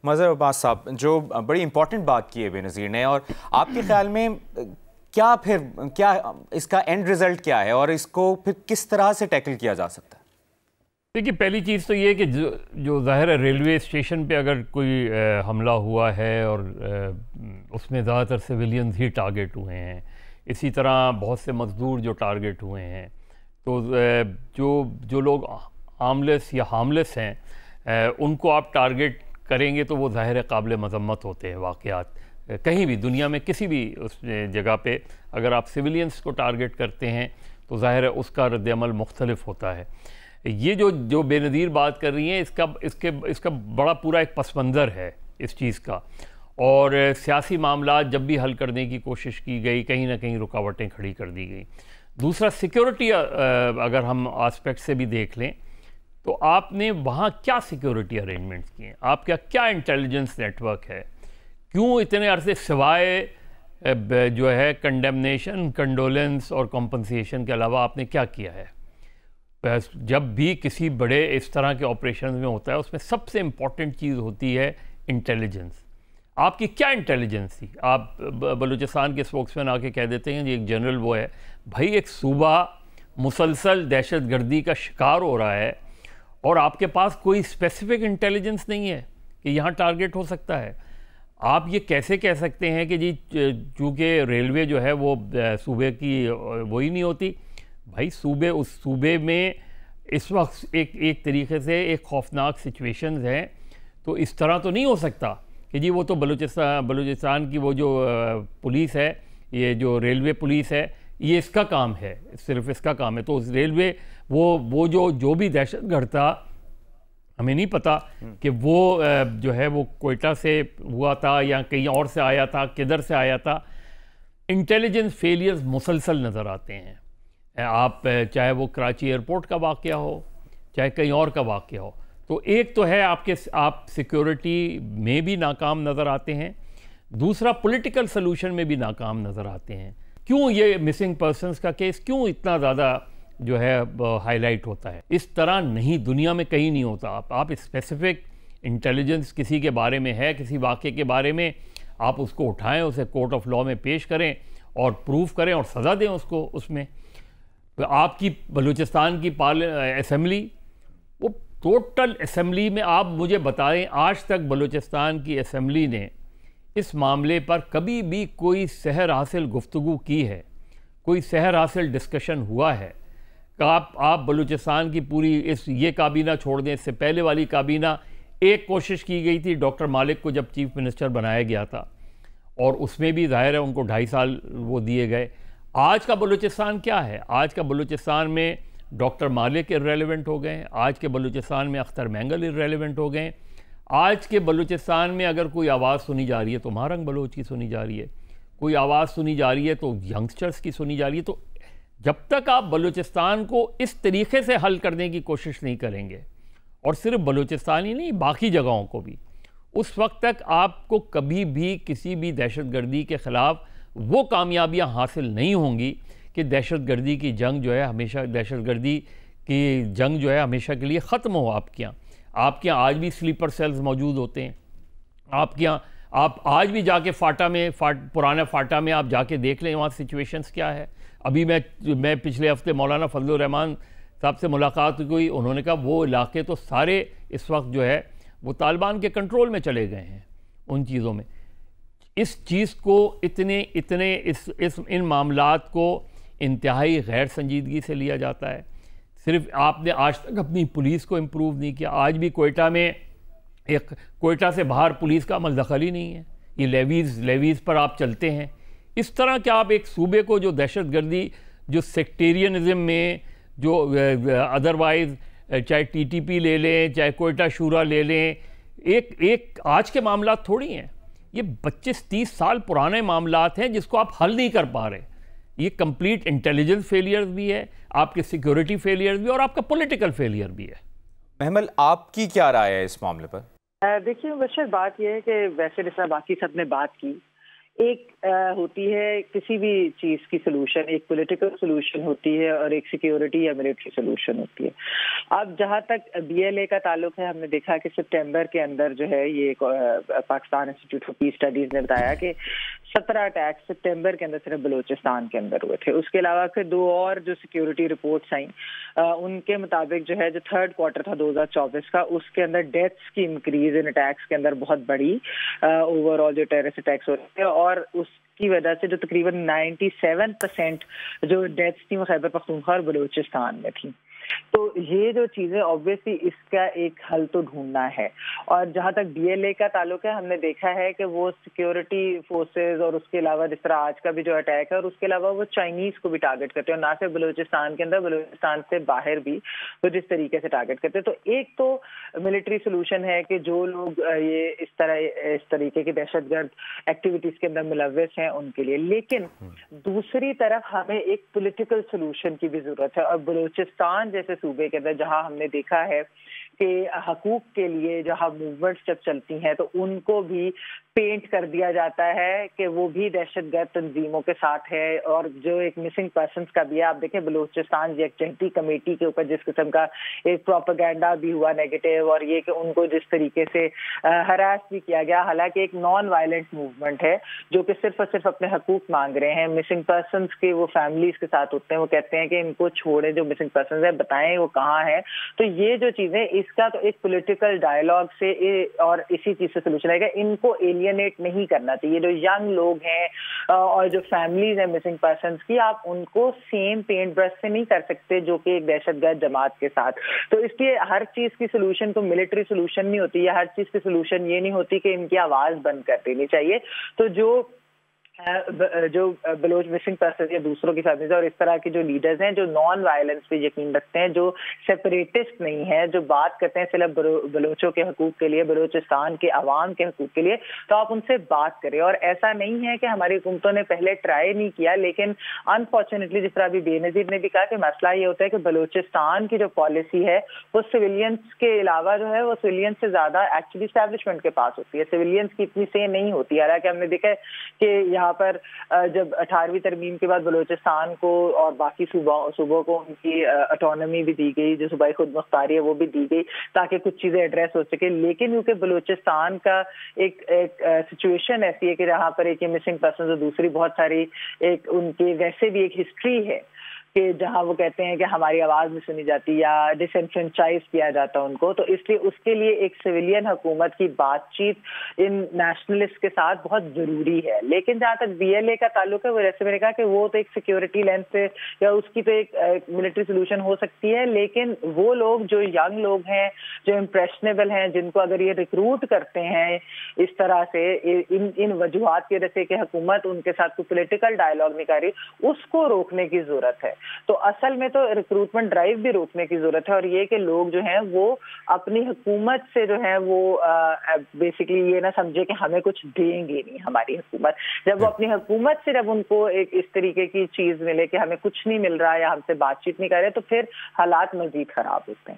مظہر عباس صاحب، جو بڑی امپورٹنٹ بات کی ہے بے نظیر نے، اور آپ کے خیال میں کیا اس کا اینڈ ریزلٹ کیا ہے اور اس کو پھر کس طرح سے ٹیکل کیا جا سکتا ہے؟ دیکھیے، پہلی چیز تو یہ کہ جو ظاہر ہے ریلوے اسٹیشن پہ اگر کوئی حملہ ہوا ہے اور اس میں زیادہ تر سویلینز ہی ٹارگٹ ہوئے ہیں، اسی طرح بہت سے مزدور جو ٹارگٹ ہوئے ہیں، تو جو لوگ آرملیس یا ہارملیس ہیں ان کو آپ ٹارگٹ کریں گے تو وہ ظاہر ہے قابل مذمت ہوتے ہیں واقعات۔ کہیں بھی دنیا میں کسی بھی اس جگہ پہ اگر آپ سویلینز کو ٹارگٹ کرتے ہیں تو ظاہر ہے اس کا رد عمل مختلف ہوتا ہے۔ یہ جو بے نظیر بات کر رہی ہیں اس کا بڑا پورا ایک پس منظر ہے اس چیز کا، اور سیاسی معاملات جب بھی حل کرنے کی کوشش کی گئی کہیں نہ کہیں رکاوٹیں کھڑی کر دی گئی۔ دوسرا، سیکیورٹی اگر ہم آسپیکٹ سے بھی دیکھ لیں تو آپ نے وہاں کیا سیکیورٹی ارینجمنٹس کیے ہیں، آپ کا کیا انٹیلیجنس نیٹ ورک ہے، کیوں اتنے عرصے سوائے جو ہے کنڈیمنیشن، کنڈولنس اور کمپنسیشن کے علاوہ آپ نے کیا کیا ہے؟ جب بھی کسی بڑے اس طرح کے آپریشنز میں ہوتا ہے اس میں سب سے امپورٹنٹ چیز ہوتی ہے انٹیلیجنس۔ آپ کی کیا انٹیلیجنس تھی؟ آپ بلوچستان کے اسپوکس مین آ کے کہہ دیتے ہیں ایک جنرل وہ ہے، بھائی ایک صوبہ مسلسل دہشت گردی کا شکار ہو رہا ہے اور آپ کے پاس کوئی اسپیسیفک انٹیلیجنس نہیں ہے کہ یہاں ٹارگٹ ہو سکتا ہے۔ آپ یہ کیسے کہہ سکتے ہیں کہ جی چونکہ ریلوے جو ہے وہ صوبے کی وہی نہیں ہوتی؟ بھائی اس صوبے میں اس وقت ایک طریقے سے ایک خوفناک سچویشنز ہیں، تو اس طرح تو نہیں ہو سکتا کہ جی وہ تو بلوچستان کی وہ جو پولیس ہے، یہ جو ریلوے پولیس ہے، یہ اس کا کام ہے، صرف اس کا کام ہے۔ تو ریلوے وہ جو بھی دہشت گرد تھا، ہمیں نہیں پتہ کہ وہ جو ہے وہ کوئٹہ سے ہوا تھا یا کہیں اور سے آیا تھا، کدھر سے آیا تھا۔ انٹیلیجنس فیلیئرز مسلسل نظر آتے ہیں، آپ چاہے وہ کراچی ایئرپورٹ کا واقعہ ہو چاہے کہیں اور کا واقعہ ہو۔ تو ایک تو ہے آپ سیکیورٹی میں بھی ناکام نظر آتے ہیں، دوسرا پولیٹیکل سلوشن میں بھی ناکام نظر آتے ہیں۔ کیوں یہ مسنگ پرسنز کا کیس کیوں اتنا زیادہ جو ہے ہائی لائٹ ہوتا ہے؟ اس طرح نہیں، دنیا میں کہیں نہیں ہوتا۔ آپ اسپیسیفک انٹیلیجنس کسی کے بارے میں ہے، کسی واقعے کے بارے میں، آپ اس کو اٹھائیں، اسے کورٹ آف لاء میں پیش کریں اور پروف کریں اور سزا دیں اس کو۔ اس میں آپ کی بلوچستان کی اسمبلی، وہ ٹوٹل اسمبلی میں آپ مجھے بتائیں آج تک بلوچستان کی اسمبلی نے اس معاملے پر کبھی بھی کوئی سحر حاصل گفتگو کی ہے، کوئی سحر حاصل ڈسکشن ہوا ہے کہ آپ بلوچستان کی پوری یہ کابینہ چھوڑ دیں، اس سے پہلے والی کابینہ ایک کوشش کی گئی تھی ڈاکٹر مالک کو جب چیف منسٹر بنایا گیا تھا، اور اس میں بھی ظاہر ہے ان کو 2.5 سال وہ دیے گئے۔ آج کا بلوچستان کیا ہے؟ آج کا بلوچستان میں ڈاکٹر مالک ارریلیونٹ ہو گئے ہیں، آج کے بلوچستان میں اختر مینگل ارریلیونٹ ہو گئے ہیں، آج کے بلوچستان میں اگر کوئی آواز سنی جا رہی ہے تو مہارنگ بلوچ کی سنی جا رہی ہے، کوئی آواز سنی جا رہی ہے تو ینگسٹرز کی سنی جا رہی ہے۔ تو جب تک آپ بلوچستان کو اس طریقے سے حل کرنے کی کوشش نہیں کریں گے، اور صرف بلوچستان ہی نہیں باقی جگہوں کو بھی، اس وقت تک آپ کو کبھی بھی کسی بھی دہشت گردی کے خلاف وہ کامیابیاں حاصل نہیں ہوں گی کہ دہشت گردی کی جنگ جو ہے ہمیشہ کے لیے ختم ہو۔ آپ کے یہاں آج بھی سلیپر سیلز موجود ہوتے ہیں، آپ کے یہاں آپ آج بھی جا کے پرانا فاٹا میں آپ جا کے دیکھ لیں وہاں سچویشنز کیا ہے۔ ابھی میں پچھلے ہفتے مولانا فضل الرحمان صاحب سے ملاقات ہوئی، انہوں نے کہا وہ علاقے تو سارے اس وقت جو ہے وہ طالبان کے کنٹرول میں چلے گئے ہیں۔ ان چیزوں میں اس چیز کو ان معاملات کو انتہائی غیر سنجیدگی سے لیا جاتا ہے۔ صرف آپ نے آج تک اپنی پولیس کو امپروو نہیں کیا۔ آج بھی کوئٹہ سے باہر پولیس کا عمل دخل ہی نہیں ہے، یہ لیویز پر آپ چلتے ہیں۔ اس طرح کہ آپ ایک صوبے کو جو دہشت گردی، جو سیکٹیرینزم میں، جو ادروائز چاہے ٹی ٹی پی لے لیں چاہے کوئٹہ شورا لے لیں، ایک آج کے معاملات تھوڑی ہیں، یہ 25-30 سال پرانے معاملات ہیں جس کو آپ حل نہیں کر پا رہے۔ یہ کمپلیٹ انٹیلیجنس فیلیئر بھی ہے، آپ کے سیکیورٹی فیلیئر بھی، اور آپ کا پولیٹیکل فیلیئر بھی ہے۔ محمل، آپ کی کیا رائے ہے اس معاملے پر؟ دیکھیے مبشر، بات یہ ہے کہ ویسے جیسا باقی سب نے بات کی ایک ہوتی ہے کسی بھی چیز کی سولوشن، ایک پولیٹیکل سولوشن ہوتی ہے اور ایک سیکیورٹی یا ملٹری سولوشن ہوتی ہے. اب جہاں تک BLA کا تعلق ہے، ہم نے دیکھا کہ سپٹمبر کے اندر جو ہے یہ Pakistan Institute for Peace Studies نے بتایا کہ 17 اٹیک سپٹمبر کے اندر صرف بلوچستان کے اندر ہوئے تھے. اس کے علاوہ پھر 2 اور جو سیکیورٹی رپورٹس آئیں ان کے مطابق جو ہے جو 3rd کوارٹر تھا 2024 کا، اس کے اندر ڈیتھس کی انکریز ان اٹیکس کے اندر بہت بڑی اوور آل جو ٹیررسٹ اٹیکس ہو رہے تھے، اور اس کی وجہ سے جو تقریباً 97% جو ڈیتھس تھیں وہ خیبر پختونخوا اور بلوچستان میں تھیں. تو یہ جو چیزیں آبویسلی اس کا ایک حل تو ڈھونڈنا ہے. اور جہاں تک BLA کا تعلق ہے، ہم نے دیکھا ہے کہ وہ سیکیورٹی فورسز اور اس کے علاوہ جس طرح آج کا بھی جو اٹیک ہے، اور اس کے علاوہ وہ چائنیز کو بھی ٹارگٹ کرتے ہیں، اور نہ صرف بلوچستان کے اندر، بلوچستان سے باہر بھی وہ جس طریقے سے ٹارگٹ کرتے ہیں. تو ایک تو ملٹری سولوشن ہے کہ جو لوگ یہ اس طریقے کی دہشت گرد ایکٹیویٹیز کے اندر ملوث ہیں ان کے لیے، لیکن دوسری طرف ہمیں ایک پولیٹیکل سولوشن کی بھی ضرورت ہے. اور بلوچستان جیسے صوبے کے اندر جہاں ہم نے دیکھا ہے کہ حقوق کے لیے جہاں موومنٹس جب چلتی ہیں تو ان کو بھی پینٹ کر دیا جاتا ہے کہ وہ بھی دہشت گرد تنظیموں کے ساتھ ہے. اور جو ایک مسنگ پرسنس کا بھی ہے، آپ دیکھیں بلوچستان یکجہتی کمیٹی کے اوپر جس قسم کا ایک پروپیگنڈا بھی ہوا نیگیٹو، اور یہ کہ ان کو جس طریقے سے ہراس بھی کیا گیا، حالانکہ ایک نان وائلنٹ موومنٹ ہے جو کہ صرف اور صرف اپنے حقوق مانگ رہے ہیں. مسنگ پرسنس کے وہ فیملیز کے ساتھ ہوتے ہیں، وہ کہتے ہیں کہ ان کو چھوڑیں، جو مسنگ پرسنس ہے بتائیں وہ کہاں ہے. تو یہ جو چیزیں، اس کا تو ایک پولیٹیکل ڈائلاگ سے اور اسی چیز سے سولوشن آئے گا. ان کو ایلینیٹ نہیں کرنا چاہیے. جو ینگ لوگ ہیں اور جو فیملیز ہیں مسنگ پرسنس کی، آپ ان کو سیم پینٹ برش سے نہیں کر سکتے جو کہ ایک دہشت گرد جماعت کے ساتھ. تو اس لیے ہر چیز کی سولوشن تو ملٹری سولوشن نہیں ہوتی، یا ہر چیز کی سولوشن یہ نہیں ہوتی کہ ان کی آواز بند کر دینی چاہیے. تو جو بلوچ مسنگ پرسن یا دوسروں کی فیملیز اور اس طرح کے جو لیڈرز ہیں جو نان وائلنس پہ یقین رکھتے ہیں، جو سیپریٹسٹ نہیں ہیں، جو بات کرتے ہیں صرف بلوچوں کے حقوق کے لیے، بلوچستان کے عوام کے حقوق کے لیے، تو آپ ان سے بات کریں. اور ایسا نہیں ہے کہ ہماری حکومتوں نے پہلے ٹرائی نہیں کیا، لیکن انفارچونیٹلی جس طرح ابھی بے نظیر نے بھی کہا کہ مسئلہ یہ ہوتا ہے کہ بلوچستان کی جو پالیسی ہے وہ سویلینس کے علاوہ جو ہے وہ سویلینس سے زیادہ ایکچولی اسٹیبلشمنٹ کے پاس ہوتی ہے. سویلینس کی اتنی سے نہیں ہوتی. حالانکہ ہم نے دیکھا ہے کہ یہاں پر جب 18ویں ترمیم کے بعد بلوچستان کو اور باقی صوبوں کو ان کی اٹانومی بھی دی گئی، جو صوبائی خود مختاری ہے وہ بھی دی گئی تاکہ کچھ چیزیں ایڈریس ہو سکے. لیکن کیونکہ بلوچستان کا ایک سچویشن ایسی ہے کہ جہاں پر ایک مسنگ پرسن اور دوسری بہت ساری ایک ان کی ویسے بھی ایک ہسٹری ہے کہ جہاں وہ کہتے ہیں کہ ہماری آواز نہیں سنی جاتی یا ڈس انفرینچائز کیا جاتا ان کو. تو اس لیے اس کے لیے ایک سویلین حکومت کی بات چیت ان نیشنلسٹ کے ساتھ بہت ضروری ہے. لیکن جہاں تک BLA کا تعلق ہے، وہ جیسے میں نے کہا کہ وہ تو ایک سیکیورٹی لینس سے یا اس کی تو ایک ملٹری سولوشن ہو سکتی ہے. لیکن وہ لوگ جو ینگ لوگ ہیں، جو امپریشنیبل ہیں، جن کو اگر یہ ریکروٹ کرتے ہیں اس طرح سے ان وجوہات کی وجہ سے کہ حکومت ان کے ساتھ کوئی پولیٹیکل ڈائلاگ نہیں کر رہی، اس کو روکنے کی ضرورت ہے. تو اصل میں تو ریکروٹمنٹ ڈرائیو بھی روکنے کی ضرورت ہے. اور یہ کہ لوگ جو ہیں وہ اپنی حکومت سے جو ہے وہ بیسکلی یہ نہ سمجھے کہ ہمیں کچھ دیں گے نہیں ہماری حکومت. جب وہ اپنی حکومت سے جب ان کو ایک اس طریقے کی چیز ملے کہ ہمیں کچھ نہیں مل رہا یا ہم سے بات چیت نہیں کر رہے، تو پھر حالات مزید خراب ہوتے ہیں.